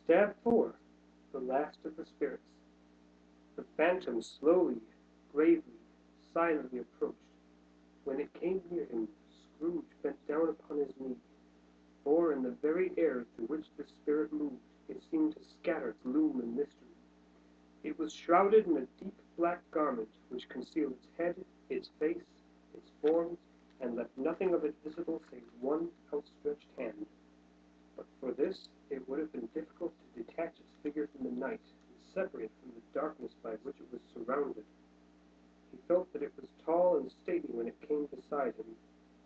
Stab 4. The Last of the Spirits. The phantom slowly, gravely, silently approached. When it came near him, Scrooge bent down upon his knee, for in the very air through which the spirit moved, it seemed to scatter gloom and mystery. It was shrouded in a deep black garment which concealed its head, its face, its forms, and left nothing of it visible save one outstretched hand. But for this it would have been difficult to detach its figure from the night, and separate it from the darkness by which it was surrounded. He felt that it was tall and stately when it came beside him,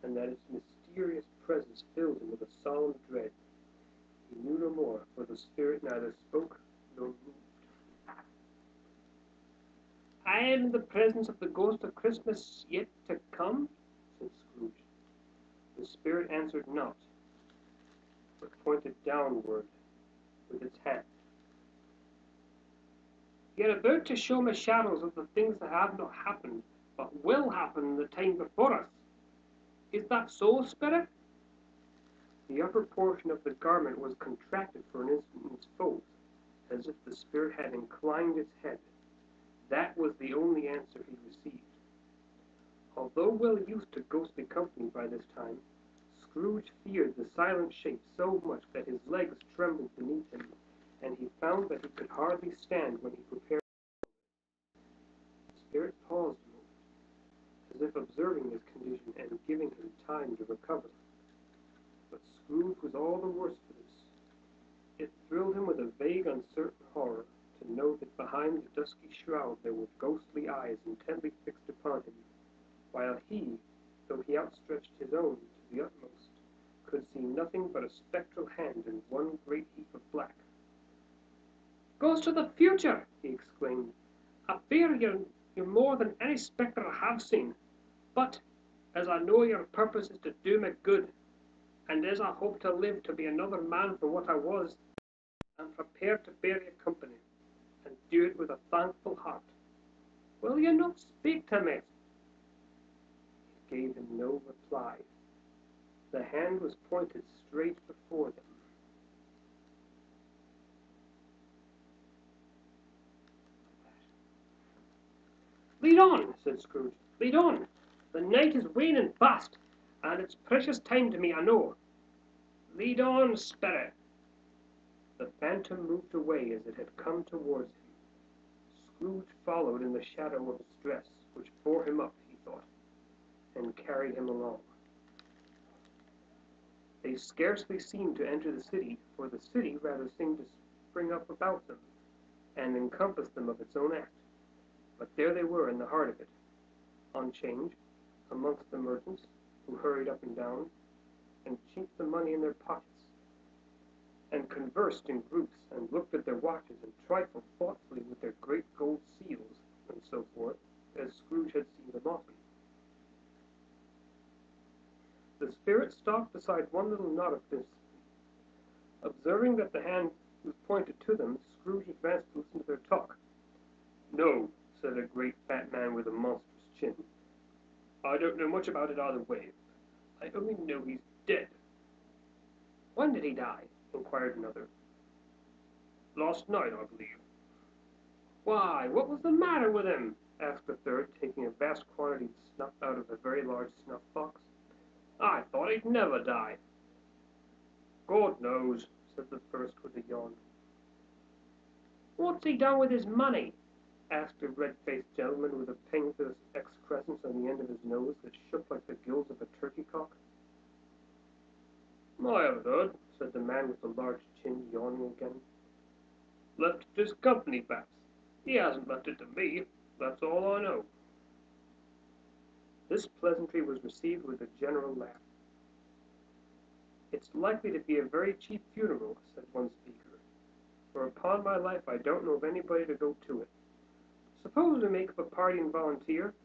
and that its mysterious presence filled him with a solemn dread. He knew no more, for the spirit neither spoke nor moved. "I am in the presence of the ghost of Christmas yet to come," said Scrooge. The spirit answered not, but pointed downward with its hand. "You're about to show me shadows of the things that have not happened, but will happen in the time before us. Is that so, spirit?" The upper portion of the garment was contracted for an instant in its folds, as if the spirit had inclined its head. That was the only answer he received. Although well used to ghostly company by this time, Scrooge feared the silent shape so much that his legs trembled beneath him, and he found that he could hardly stand when he prepared. The spirit paused a moment, as if observing his condition and giving him time to recover. But Scrooge was all the worse for this. It thrilled him with a vague, uncertain horror to know that behind the dusky shroud there were ghostly eyes intently fixed upon him, while he, though he outstretched his own to the utmost, could see nothing but a spectral hand in one great heap of black. "Ghost of the future!" he exclaimed. "I fear you're more than any spectre I have seen. But, as I know your purpose is to do me good, and as I hope to live to be another man from what I was, I'm prepared to bear you company, and do it with a thankful heart. Will you not speak to me?" It gave him no reply. The hand was pointed straight before them. "Lead on," said Scrooge. "Lead on. The night is waning fast, and it's precious time to me, I know. Lead on, spirit." The phantom moved away as it had come towards him. Scrooge followed in the shadow of its dress, which bore him up, he thought, and carried him along. They scarcely seemed to enter the city, for the city rather seemed to spring up about them, and encompass them of its own act. But there they were in the heart of it, on 'Change, amongst the merchants, who hurried up and down, and chinked the money in their pockets, and conversed in groups, and looked at their watches, and trifled thoughtfully with their great gold seals, and so forth, as Scrooge had seen them often. The spirit stopped beside one little knot of this. Observing that the hand was pointed to them, Scrooge advanced to listen to their talk. "No," said a great fat man with a monstrous chin. "I don't know much about it either way. I only know he's dead." "When did he die?" inquired another. "Last night, I believe." "Why, what was the matter with him?" asked a third, taking a vast quantity of snuff out of a very large snuff-box. "I thought he'd never die." "God knows," said the first with a yawn. "What's he done with his money?" asked a red-faced gentleman with a painful excrescence on the end of his nose that shook like the gills of a turkey-cock. "I haven't heard," said the man with the large chin, yawning again. "Left it to his company, perhaps. He hasn't left it to me, that's all I know." This pleasantry was received with a general laugh. "It's likely to be a very cheap funeral," said one speaker, "for upon my life I don't know of anybody to go to it. Suppose we make up a party and volunteer?"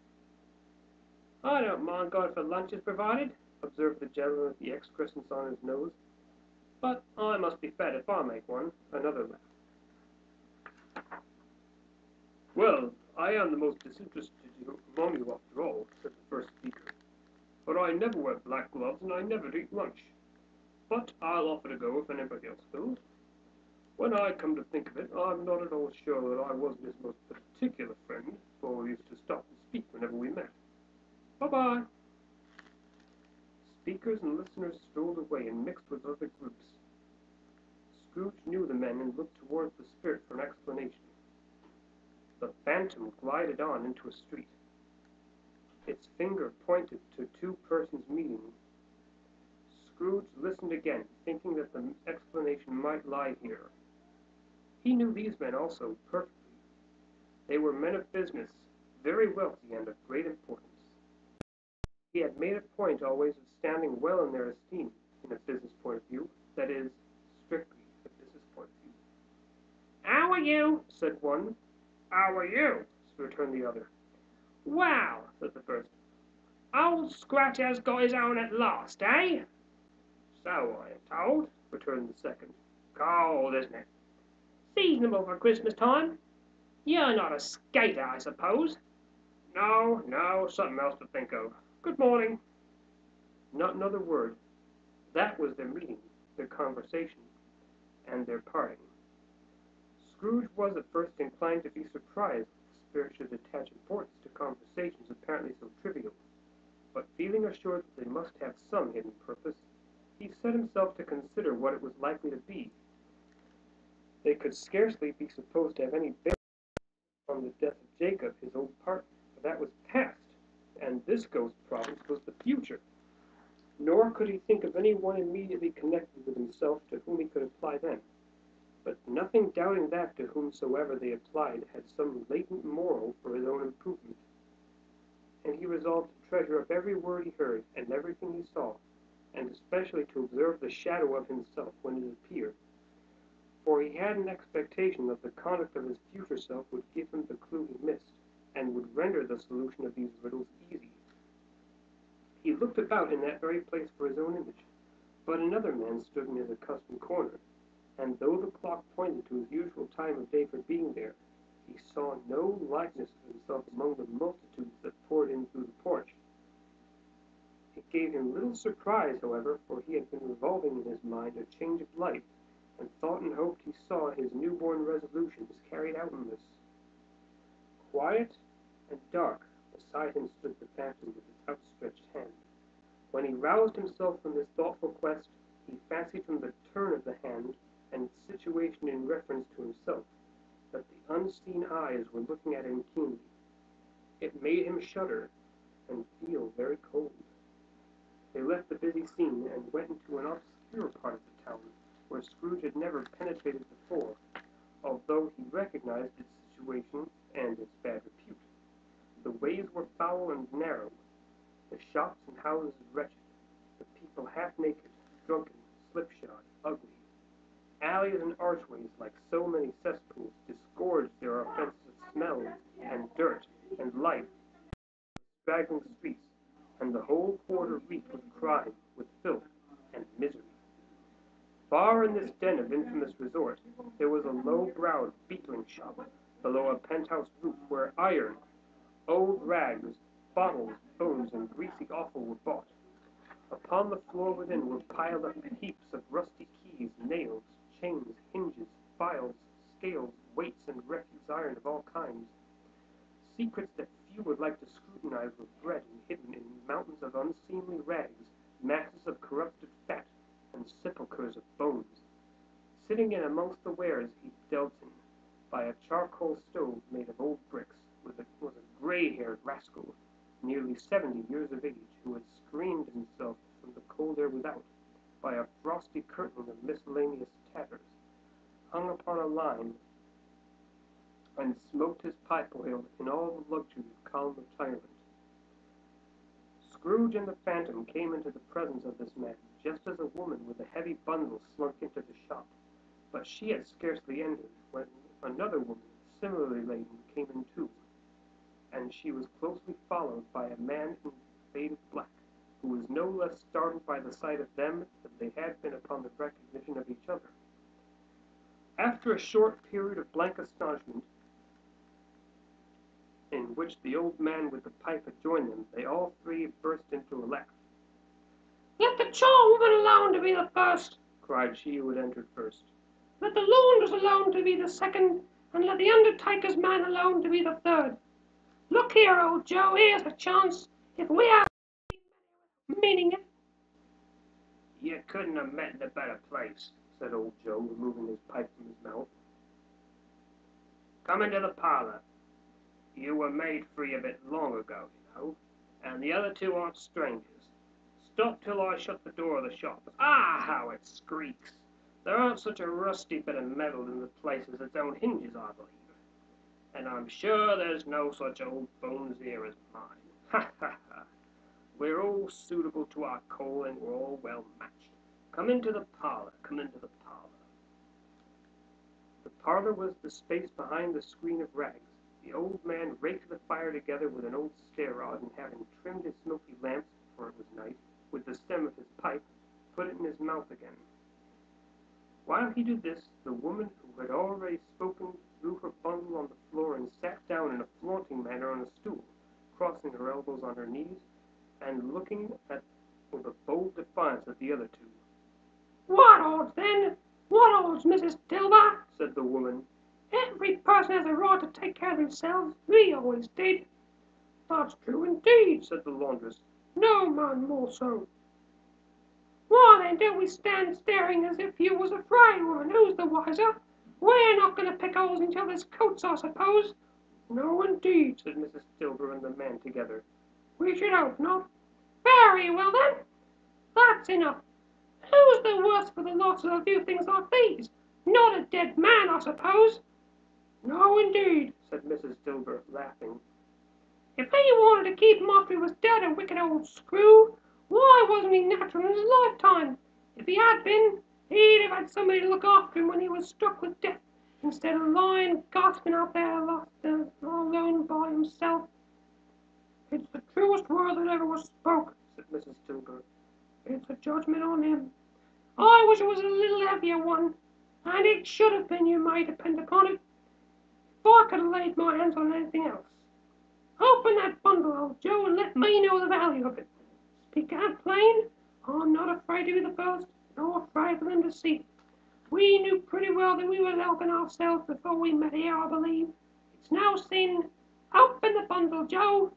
"I don't mind going if a lunch is provided," observed the gentleman with the excrescence on his nose. "But I must be fed if I make one." Another laugh. "Well, I am the most disinterested among you after all," said the first speaker. "For I never wear black gloves and I never eat lunch. But I'll offer to go if anybody else will." When I come to think of it, I'm not at all sure that I wasn't his most particular friend, for we used to stop and speak whenever we met. Bye-bye. Speakers and listeners strolled away and mixed with other groups. Scrooge knew the men and looked towards the spirit for an explanation. The phantom glided on into a street. Its finger pointed to two persons meeting. Scrooge listened again, thinking that the explanation might lie here. He knew these men also perfectly. They were men of business, very wealthy and of great importance. He had made a point always of standing well in their esteem, in a business point of view, that is, strictly a business point of view. "How are you?" said one. "How are you?" returned the other. "Well," said the first, "Old Scratch has got his own at last, eh?" "So I am told," returned the second. "Cold, isn't it?" "Seasonable for Christmas time. You're not a skater, I suppose?" "No, no, something else to think of. Good morning." Not another word. That was their meeting, their conversation, and their parting. Scrooge was at first inclined to be surprised that the spirit should attach importance to conversations apparently so trivial, but feeling assured that they must have some hidden purpose, he set himself to consider what it was likely to be. They could scarcely be supposed to have any bearing on the death of Jacob, his old partner, for that was past, and this ghost province was the future. Nor could he think of any one immediately connected with himself to whom he could apply them. But nothing doubting that to whomsoever they applied had some latent moral for his own improvement. And he resolved to treasure up every word he heard, and everything he saw, and especially to observe the shadow of himself when it appeared, for he had an expectation that the conduct of his future self would give him the clue he missed, and would render the solution of these riddles easy. He looked about in that very place for his own image, but another man stood in his accustomed corner, and though the clock pointed to his usual time of day for being there, he saw no likeness of himself among the multitudes that poured in through the porch. It gave him little surprise, however, for he had been revolving in his mind a change of life, and thought and hoped he saw his newborn resolutions carried out in this. Quiet and dark beside him stood the phantom with his outstretched hand. When he roused himself from this thoughtful quest, he fancied from the turn of the hand and its situation in reference to himself, that the unseen eyes were looking at him keenly. It made him shudder and feel very cold. They left the busy scene and went into an obscure part of the town, where Scrooge had never penetrated before, although he recognized its situation and its bad repute. The ways were foul and narrow, the shops and houses wretched, the people half-naked, drunken, slipshod, ugly. Alleys and archways, like so many cesspools, disgorged their offenses of smell and dirt and life, straggling streets, and the whole quarter reeked with crime, with filth, and misery. Far in this den of infamous resort, there was a low-browed beetling shop, below a penthouse roof, where iron, old rags, bottles, bones, and greasy offal were bought. Upon the floor within were piled up heaps of rusty keys, nails, chains, hinges, files, scales, weights, and refuse iron of all kinds. Secrets that few would like to scrutinize were bred and hidden in mountains of unseemly rags, masses of corrupted fat, and sepulchres of bones. Sitting in amongst the wares he dealt in, by a charcoal stove made of old bricks, was a gray-haired rascal, nearly 70 years of age, who had screened himself from the cold air without by a frosty curtain of miscellaneous tatters, hung upon a line, and smoked his pipe oil in all the luxury of calm retirement. Scrooge and the phantom came into the presence of this man, just as a woman with a heavy bundle slunk into the shop, but she had scarcely entered when another woman, similarly laden, came in too, and she was closely followed by a man in faded black, who was no less startled by the sight of them than they had been upon the recognition of each other. After a short period of blank astonishment, in which the old man with the pipe had joined them, they all three burst into a laugh. "Let the chore woman alone to be the first," cried she who had entered first. Let the laundress alone to be the second, and let the undertaker's man alone to be the third. Look here, old Joe, here's a chance. If we have meaning it. You couldn't have met in a better place, said old Joe, removing his pipe from his mouth. Come into the parlor. You were made free of it long ago, you know, and the other two aren't strangers. Stop till I shut the door of the shop. Ah, how it squeaks! There aren't such a rusty bit of metal in the place as its own hinges, I believe. And I'm sure there's no such old bones here as mine. Ha ha ha! We're all suitable to our calling, we're all well matched. Come into the parlor, come into the parlor. The parlor was the space behind the screen of rags. The old man raked the fire together with an old stair rod, and having trimmed his smoky lamps, for it was night, with the stem of his pipe, put it in his mouth again. While he did this, the woman who had already spoken threw her bundle on the floor and sat down in a flaunting manner on a stool, crossing her elbows on her knees, and looking at with a bold defiance at the other two. What odds, then? What odds, Mrs. Dilber? Said the woman. Every person has a right to take care of themselves. We always did. That's true indeed, said the laundress. No man more so. Why then don't we stand staring as if you was afraid, woman? Who's the wiser? We're not going to pick holes in each other's coats, I suppose. No indeed, said Mrs. Dilber and the man together. We should hope not. Very well then. That's enough. Who's the worse for the loss of a few things like these? Not a dead man, I suppose. No indeed, said Mrs. Dilber, laughing. If he wanted to keep him after he was dead, a wicked old screw, why wasn't he natural in his lifetime? If he had been, he'd have had somebody to look after him when he was struck with death, instead of lying gasping out there lost alone by himself. It's the truest word that ever was spoke, said Mrs. Dilber. It's a judgment on him. I wish it was a little heavier one, and it should have been, you may depend upon it, if I could have laid my hands on anything else. Open that bundle, old Joe, and let me know the value of it. Speak out plain. I'm not afraid to be the first, nor afraid for them to see it. We knew pretty well that we were helping ourselves before we met here, I believe. It's no sin. Open the bundle, Joe.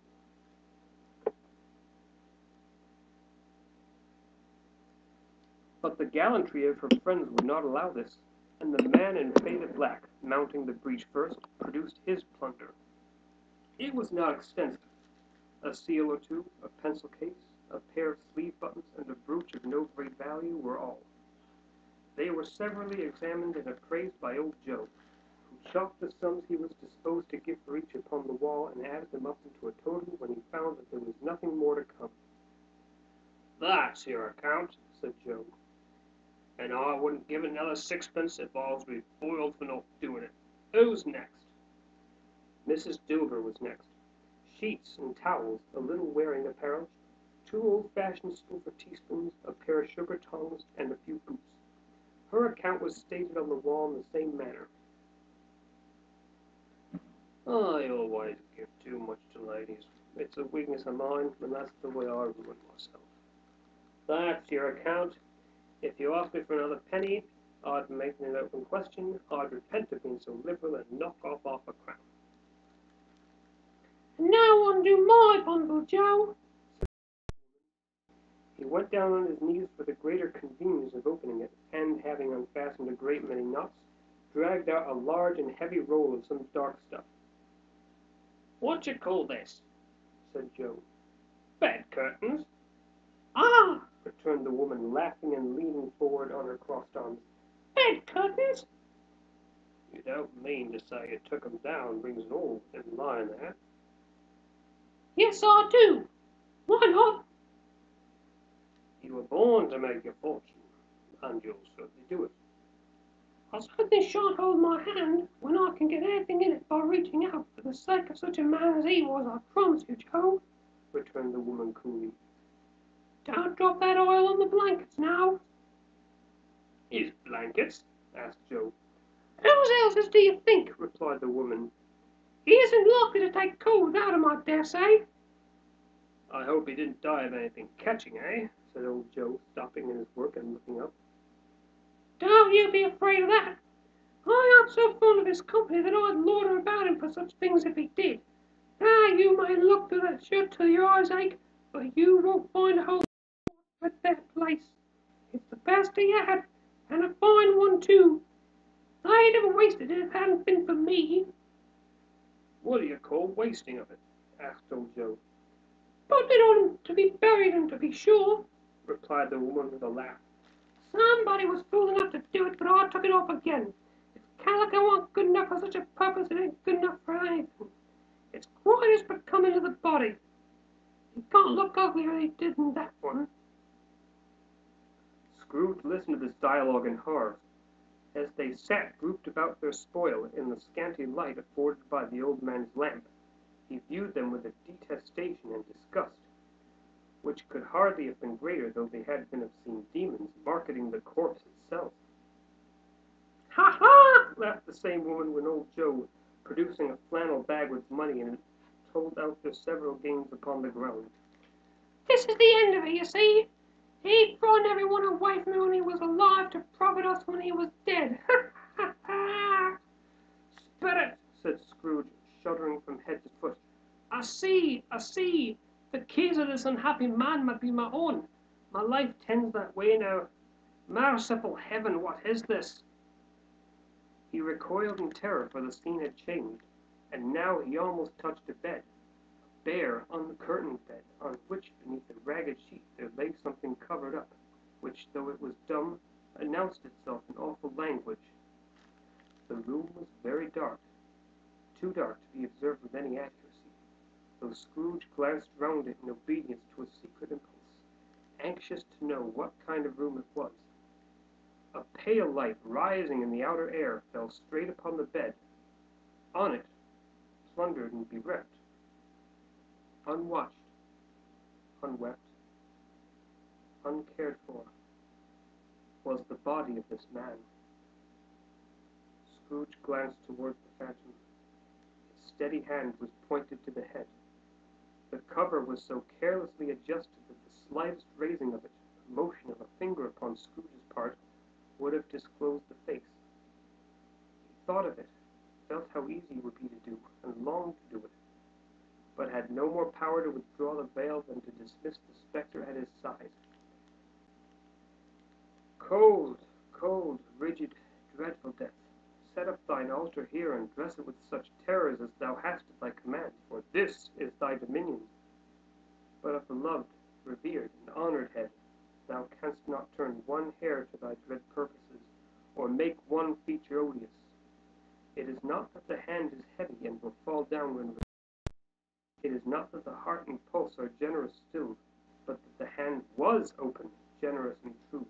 But the gallantry of her friends would not allow this, and the man in faded black, mounting the breach first, produced his plunder. It was not extensive. A seal or two, a pencil case, a pair of sleeve buttons, and a brooch of no great value were all. They were severally examined and appraised by old Joe, who chalked the sums he was disposed to give for each upon the wall and added them up into a total when he found that there was nothing more to come. That's your account, said Joe. And I wouldn't give another sixpence if I was to be boiled for not doing it. Who's next? Mrs. Dilber was next. Sheets and towels, a little wearing apparel, 2 old-fashioned silver teaspoons, a pair of sugar tongs, and a few boots. Her account was stated on the wall in the same manner. I always give too much to ladies. It's a weakness of mine, and that's the way I ruin myself. That's your account. If you ask me for another penny, I'd make it an open question. I'd repent of being so liberal and knock off half a crown. Now undo my bundle, Joe. He went down on his knees for the greater convenience of opening it, and, having unfastened a great many knots, dragged out a large and heavy roll of some dark stuff. What you call this? Said Joe. Bed curtains. Ah, returned the woman, laughing and leaning forward on her crossed arms. Bed curtains? You don't mean to say you took 'em down, rings and all, and lying there? Yes, I do. Why not? You were born to make your fortune, and you'll certainly do it. I certainly shan't hold my hand when I can get anything in it by reaching out for the sake of such a man as he was, I promise you, Joe, returned the woman coolly. Don't drop that oil on the blankets now. His blankets? Asked Joe. Whose else's do you think? Replied the woman. He isn't likely to take cold without 'em, I dare say. I hope he didn't die of anything catching, eh? Said old Joe, stopping in his work and looking up. Don't you be afraid of that. of his company that I'd lord her about him for such things if he did. Ah, you may look to that shirt till your eyes ache, but you won't find a hole at that place. It's the best he had, and a fine one too. I'd have wasted it if it hadn't been for me. What do you call wasting of it? Asked old Joe. Put it on to be buried in, to be sure, replied the woman with a laugh. Somebody was fool enough to do it, but I took it off again. If calico wasn't good enough for such a purpose, it ain't good enough for anything. It's quite as becoming to the body. It can't look uglier than it did in that one. Scrooge listened to this dialogue in horror, as they sat grouped about their spoil in the scanty light afforded by the old man's lamp. He viewed them with a detestation and disgust, which could hardly have been greater though they had been obscene demons marketing the corpse itself. "Ha, ha!" laughed the same woman when old Joe, producing a flannel bag with money in it, told out their several gains upon the ground. "This is the end of it, you see. He frightened everyone away from me when he was alive to profit us when he was dead. Ha, ha, ha!" "Spirit," said Scrooge, shuddering from head to foot. I see. The case of this unhappy man might be my own. My life tends that way now. Merciful heaven, what is this?" He recoiled in terror, for the scene had changed, and now he almost touched a bed, a bare, uncurtained bed, on which, beneath a ragged sheet, there lay something covered up, which, though it was dumb, announced itself in awful language. The room was very dark, too dark to be observed with any accuracy, though Scrooge glanced round it in obedience to a secret impulse, anxious to know what kind of room it was. A pale light, rising in the outer air, fell straight upon the bed. On it, plundered and bereft, unwatched, unwept, uncared for, was the body of this man. Scrooge glanced towards the phantom. Its steady hand was pointed to the head. The cover was so carelessly adjusted that the slightest raising of it, the motion of a finger upon Scrooge's part, would have disclosed the face. He thought of it, felt how easy it would be to do, and longed to do it, but had no more power to withdraw the veil than to dismiss the spectre at his side. Cold, cold, rigid, dreadful death, set up thine altar here, and dress it with such terrors as thou hast at thy command, for this is thy dominion. But of the loved, revered, and honoured head, thou canst not turn one hair to thy dread purposes, or make one feature odious. It is not that the hand is heavy and will fall down when released. It is not that the heart and pulse are generous still, but that the hand was open, generous and true,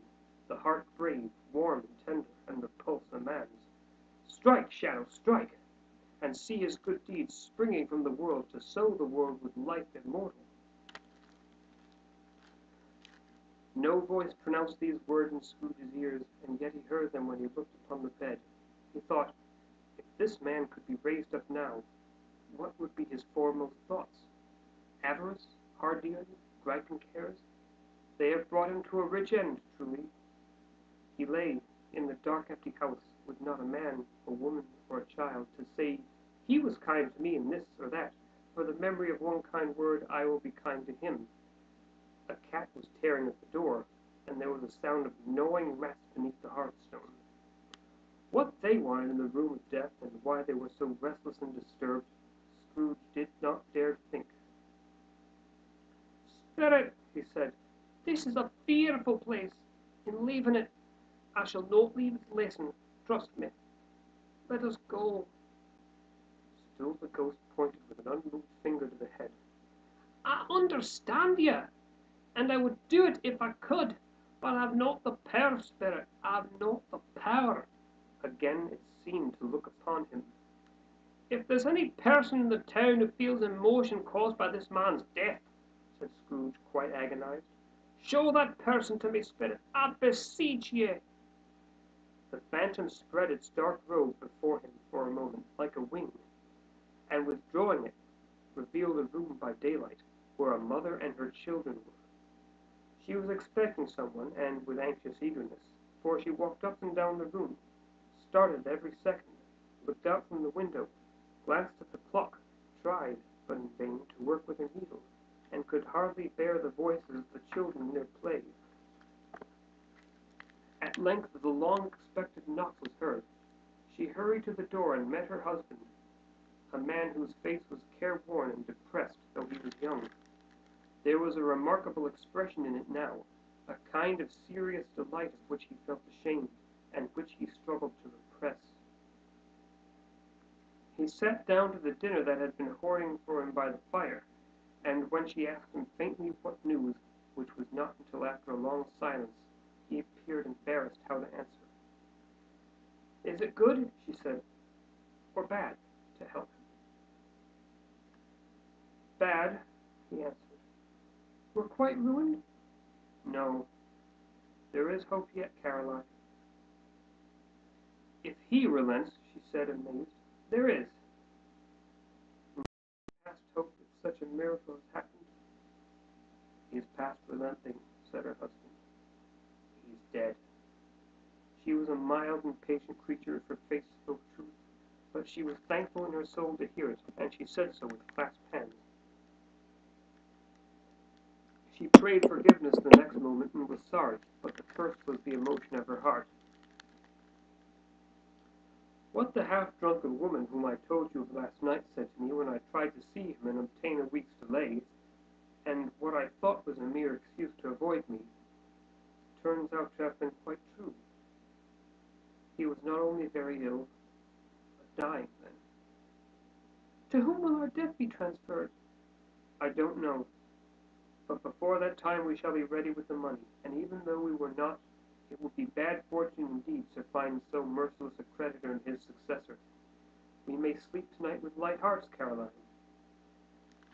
the heart brave, warm and tender, and the pulse a man's. Strike, shadow, strike, and see his good deeds springing from the world to sow the world with life immortal. No voice pronounced these words in Scrooge's ears, and yet he heard them when he looked upon the bed. He thought, if this man could be raised up now, what would be his foremost thoughts? Avarice, hard dealing, griping cares? They have brought him to a rich end, truly. He lay in the dark, empty house, with not a man, a woman, or a child to say he was kind to me in this or that. For the memory of one kind word, I will be kind to him. A cat was tearing at the door, and there was a sound of gnawing rats beneath the hearthstone. What they wanted in the room of death, and why they were so restless and disturbed, Scrooge did not dare think. "Spirit," he said, "this is a fearful place. In leaving it, I shall not leave its lesson. Trust me. Let us go." Still the ghost pointed with an unmoved finger to the head. "I understand you, and I would do it if I could, but I've not the power, Spirit. I've not the power." Again it seemed to look upon him. "If there's any person in the town who feels emotion caused by this man's death," said Scrooge, quite agonized, "show that person to me, Spirit. I beseech ye." The phantom spread its dark robe before him for a moment, like a wing, and withdrawing it, revealed a room by daylight, where a mother and her children were. She was expecting someone, and with anxious eagerness, for she walked up and down the room, started every second, looked out from the window, glanced at the clock, tried, but in vain, to work with her needle, and could hardly bear the voices of the children in their play. At length the long-expected knock was heard. She hurried to the door and met her husband, a man whose face was careworn and depressed, though he was young. There was a remarkable expression in it now, a kind of serious delight of which he felt ashamed, and which he struggled to repress. He sat down to the dinner that had been hoarding for him by the fire, and when she asked him faintly what news, which was not until after a long silence, he appeared embarrassed how to answer. "Is it good," she said, "or bad, to help him?" "Bad," he answered. "We're quite ruined?" "No. There is hope yet, Caroline." "If he relents," she said, amazed, "there is." "Past hope if such a miracle has happened?" "He is past relenting," said her husband. "He is dead." She was a mild and patient creature if her face spoke truth, but she was thankful in her soul to hear it, and she said so with clasped hands. She prayed forgiveness the next moment and was sorry, but the first was the emotion of her heart. "What the half-drunken woman whom I told you of last night said to me when I tried to see him and obtain a week's delay, and what I thought was a mere excuse to avoid me, turns out to have been quite true. He was not only very ill, but dying then." "To whom will our debt be transferred?" "I don't know. But before that time we shall be ready with the money, and even though we were not, it would be bad fortune indeed to find so merciless a creditor in his successor. We may sleep tonight with light hearts, Caroline."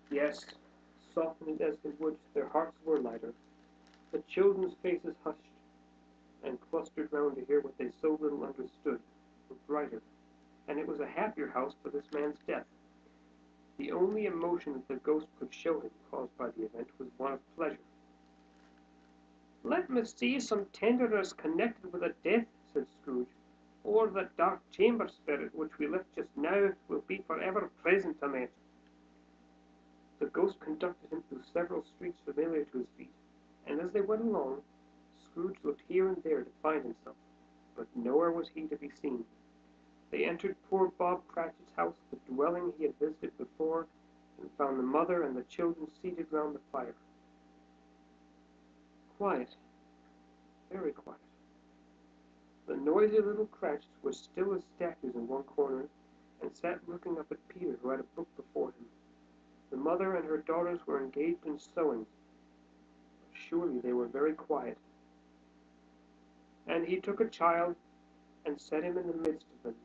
Yes, softened as they would, their hearts were lighter. The children's faces hushed, and clustered round to hear what they so little understood, were brighter, and it was a happier house for this man's death. The only emotion that the ghost could show him, caused by the event, was one of pleasure. "Let me see some tenderness connected with a death," said Scrooge, "or that dark chamber spirit which we left just now will be for ever present to me." The ghost conducted him through several streets familiar to his feet, and as they went along, Scrooge looked here and there to find himself, but nowhere was he to be seen. They entered poor Bob Cratchit's house, the dwelling he had visited before, and found the mother and the children seated round the fire. Quiet, very quiet. The noisy little Cratchits were still as statues in one corner, and sat looking up at Peter, who had a book before him. The mother and her daughters were engaged in sewing, but surely they were very quiet. And he took a child and set him in the midst of them.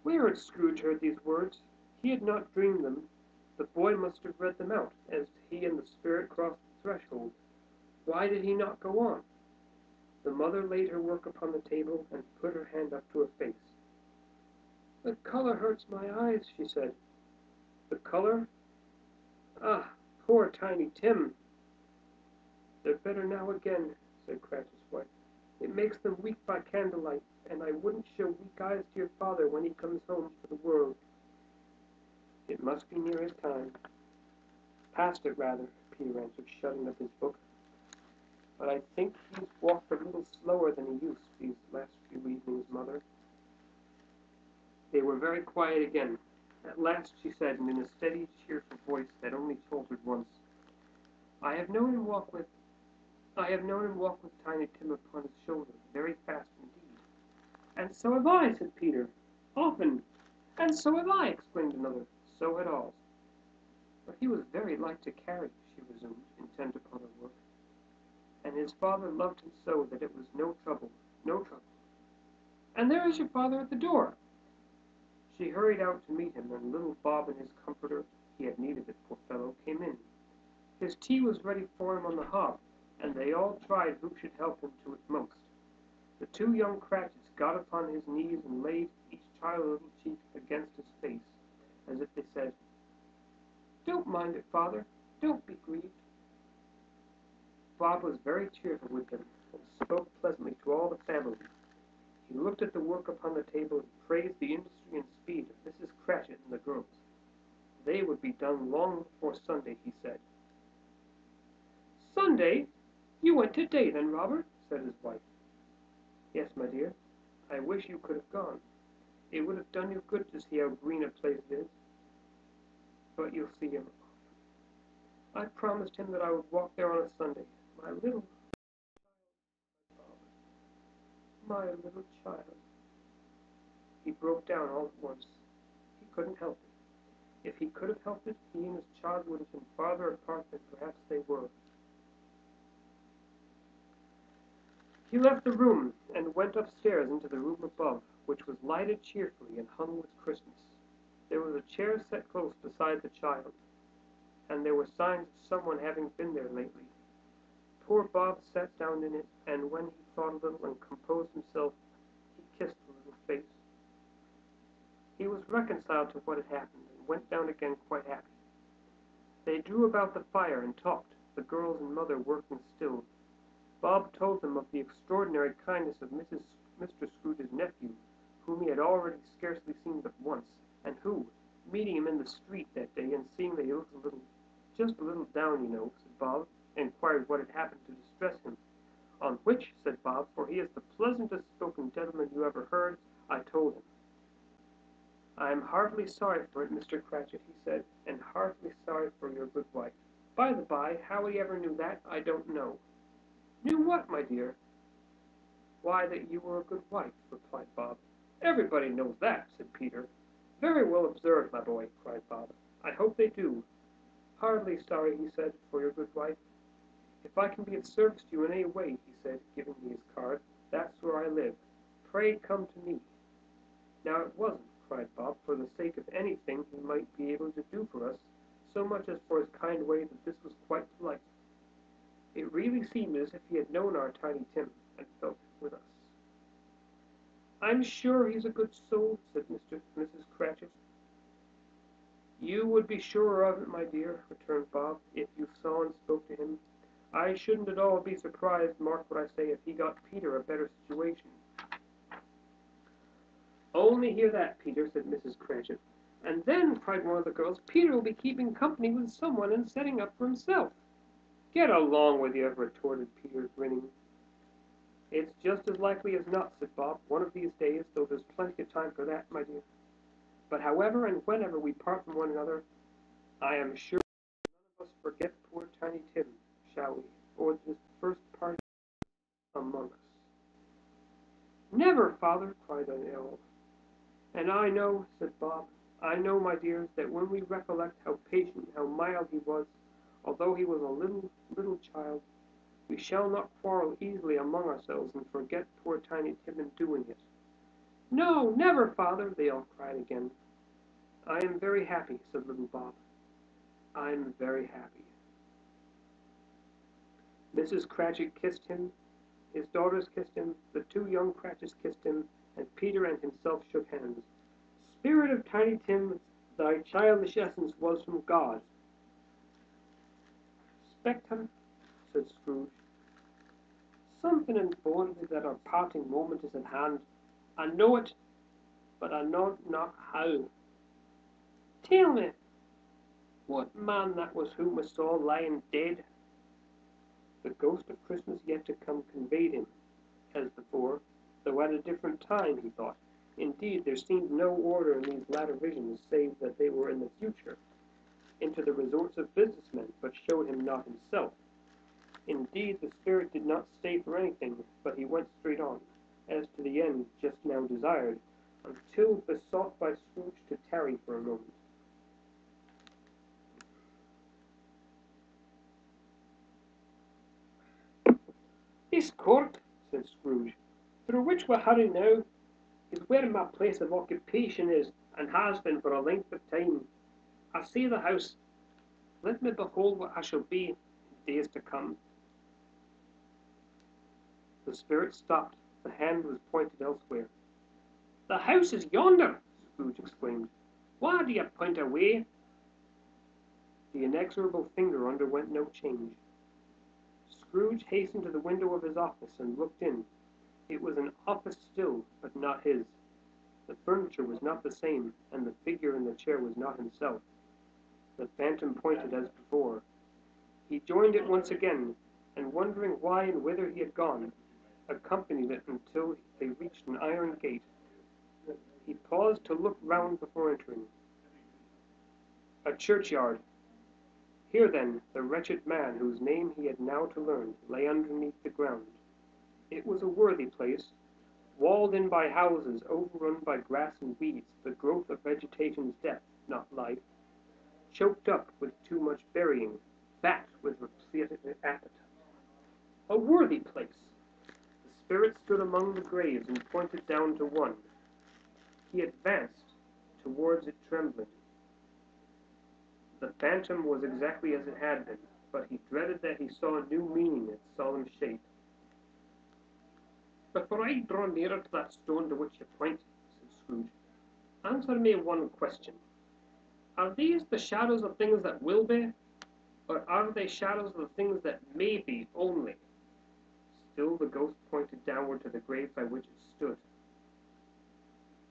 Where had Scrooge heard these words? He had not dreamed them. The boy must have read them out, as he and the spirit crossed the threshold. Why did he not go on? The mother laid her work upon the table and put her hand up to her face. "The color hurts my eyes," she said. "The color? Ah, poor Tiny Tim!" "They're better now again," said Cratchit's wife. "It makes them weak by candlelight, and I wouldn't show weak eyes to your father when he comes home for the world." "It must be near his time." "Past it, rather," Peter answered, shutting up his book. "But I think he's walked a little slower than he used these last few evenings, Mother." They were very quiet again. At last she said, in a steady, cheerful voice that only faltered once, I have known him walk with Tiny Tim upon his shoulder, very fast indeed." "And so have I," said Peter. "Often." "And so have I," exclaimed another. So had all. "But he was very light to carry," she resumed, intent upon her work. "And his father loved him so that it was no trouble, no trouble. And there is your father at the door." She hurried out to meet him, and little Bob and his comforter, he had need of it, poor fellow, came in. His tea was ready for him on the hob, and they all tried who should help him to it most. The two young Cratchits got upon his knees and laid each child a little cheek against his face, as if they said, "Don't mind it, father, don't be grieved." Bob was very cheerful with them, and spoke pleasantly to all the family. He looked at the work upon the table and praised the industry and speed of Mrs. Cratchit and the girls. They would be done long before Sunday, he said. Sunday? You went today, then, Robert? Said his wife. Yes, my dear. I wish you could have gone. It would have done you good to see how green a place it is. But you'll see him. I promised him that I would walk there on a Sunday. My little child. He broke down all at once. He couldn't help it. If he could have helped it, he and his child would have been farther apart than perhaps they were. He left the room and went upstairs into the room above, which was lighted cheerfully and hung with Christmas. There was a chair set close beside the child, and there were signs of someone having been there lately. Poor Bob sat down in it, and when he thought a little and composed himself, he kissed the little face. He was reconciled to what had happened, and went down again quite happy. They drew about the fire and talked, the girls and mother working still. Bob told them of the extraordinary kindness of Mr. Scrooge's nephew, whom he had already scarcely seen but once, and who, meeting him in the street that day and seeing that he looked just a little down, you know, said Bob, inquired what had happened to distress him. On which, said Bob, for he is the pleasantest spoken gentleman you ever heard, I told him. I am heartily sorry for it, Mr. Cratchit, he said, and heartily sorry for your good wife. By the by, how he ever knew that, I don't know. Knew what, my dear? Why, that you were a good wife, replied Bob. Everybody knows that, said Peter. Very well observed, my boy, cried Bob. I hope they do. Hardly sorry, he said, for your good wife. If I can be of service to you in any way, he said, giving me his card, that's where I live. Pray come to me. Now it wasn't, cried Bob, for the sake of anything he might be able to do for us, so much as for his kind way that this was quite polite. It really seemed as if he had known our Tiny Tim, and felt with us. I'm sure he's a good soul, said Mrs. Cratchit. You would be surer of it, my dear, returned Bob, if you saw and spoke to him. I shouldn't at all be surprised, mark what I say, if he got Peter a better situation. Only hear that, Peter, said Mrs. Cratchit. And then, cried one of the girls, Peter will be keeping company with someone and setting up for himself. Get along with you, retorted Peter, grinning. It's just as likely as not, said Bob, one of these days, though there's plenty of time for that, my dear. But however and whenever we part from one another, I am sure none of us forget poor Tiny Tim, shall we, or this first party among us. Never, father, cried the elf. And I know, said Bob, I know, my dears, that when we recollect how patient, how mild he was, although he was a little child, we shall not quarrel easily among ourselves and forget poor Tiny Tim in doing it. No, never, father, they all cried again. I am very happy, said little Bob. I'm very happy. Mrs. Cratchit kissed him, his daughters kissed him, the two young Cratchits kissed him, and Peter and himself shook hands. Spirit of Tiny Tim, thy childish essence was from God. Spectre, said Scrooge. Something informs me that our parting moment is at hand. I know it, but I know not how. Tell me, what man that was whom we saw lying dead? The ghost of Christmas yet to come conveyed him, as before, though at a different time, he thought. Indeed, there seemed no order in these latter visions, save that they were in the future, into the resorts of businessmen, but showed him not himself. Indeed, the spirit did not stay for anything, but he went straight on, as to the end just now desired, until besought by Scrooge to tarry for a moment. This court, said Scrooge, through which we're hurrying now, is where my place of occupation is, and has been for a length of time. I see the house. Let me behold what I shall be in days to come. The spirit stopped. The hand was pointed elsewhere. The house is yonder, Scrooge exclaimed. Why do you point away? The inexorable finger underwent no change. Scrooge hastened to the window of his office and looked in. It was an office still, but not his. The furniture was not the same, and the figure in the chair was not himself. The phantom pointed as before. He joined it once again, and wondering why and whither he had gone, accompanied it until they reached an iron gate. He paused to look round before entering. A churchyard. Here, then, the wretched man whose name he had now to learn lay underneath the ground. It was a worthy place, walled in by houses, overrun by grass and weeds, the growth of vegetation's death, not life, choked up with too much burying, fat with repleted appetite. A worthy place. The spirit stood among the graves and pointed down to one. He advanced towards it trembling. The phantom was exactly as it had been, but he dreaded that he saw a new meaning in its solemn shape. Before I draw nearer to that stone to which you point, said Scrooge, answer me one question. Are these the shadows of things that will be, or are they shadows of the things that may be only? Still the ghost pointed downward to the grave by which it stood.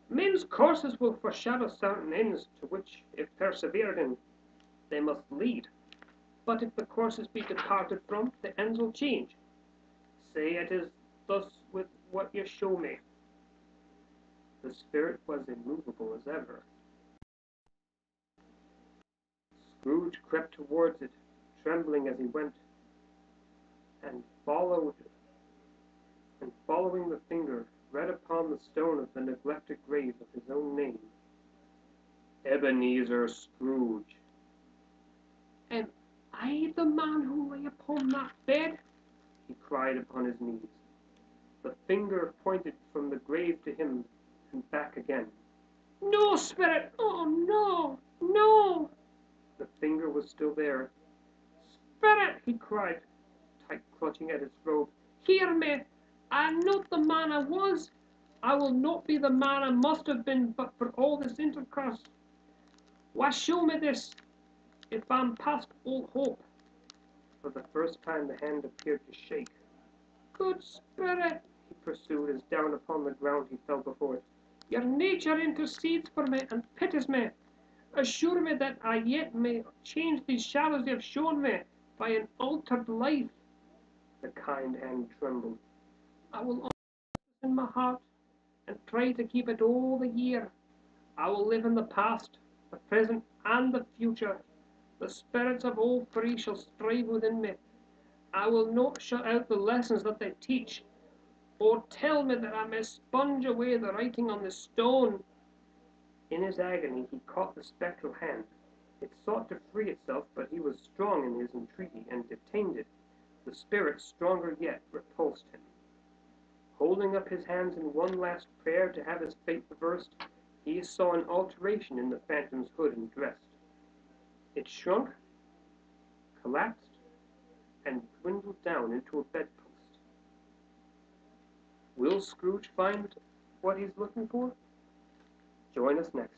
Men's courses will foreshadow certain ends to which, if persevered in, they must lead. But if the courses be departed from, the ends will change. Say it is thus with what you show me. The spirit was immovable as ever. Scrooge crept towards it, trembling as he went, and following the finger, read upon the stone of the neglected grave of his own name, Ebenezer Scrooge. Am I the man who lay upon that bed? He cried upon his knees. The finger pointed from the grave to him and back again. No, spirit! Oh, no! No! The finger was still there. Spirit! He cried, tight clutching at his robe. Hear me! I am not the man I was. I will not be the man I must have been but for all this intercourse. Why show me this, if I'm past all hope? For the first time the hand appeared to shake. Good spirit, he pursued, as down upon the ground he fell before it. Your nature intercedes for me and pities me. Assure me that I yet may change these shadows you have shown me by an altered life. The kind hand trembled. I will honor this in my heart and try to keep it all the year. I will live in the past, the present, and the future. The spirits of all three shall strive within me. I will not shut out the lessons that they teach, or tell me that I may sponge away the writing on the stone. In his agony he caught the spectral hand. It sought to free itself, but he was strong in his entreaty, and detained it. The spirit, stronger yet, repulsed him. Holding up his hands in one last prayer to have his fate reversed, he saw an alteration in the phantom's hood and dress. It shrunk, collapsed, and dwindled down into a bedpost. Will Scrooge find what he's looking for? Join us next.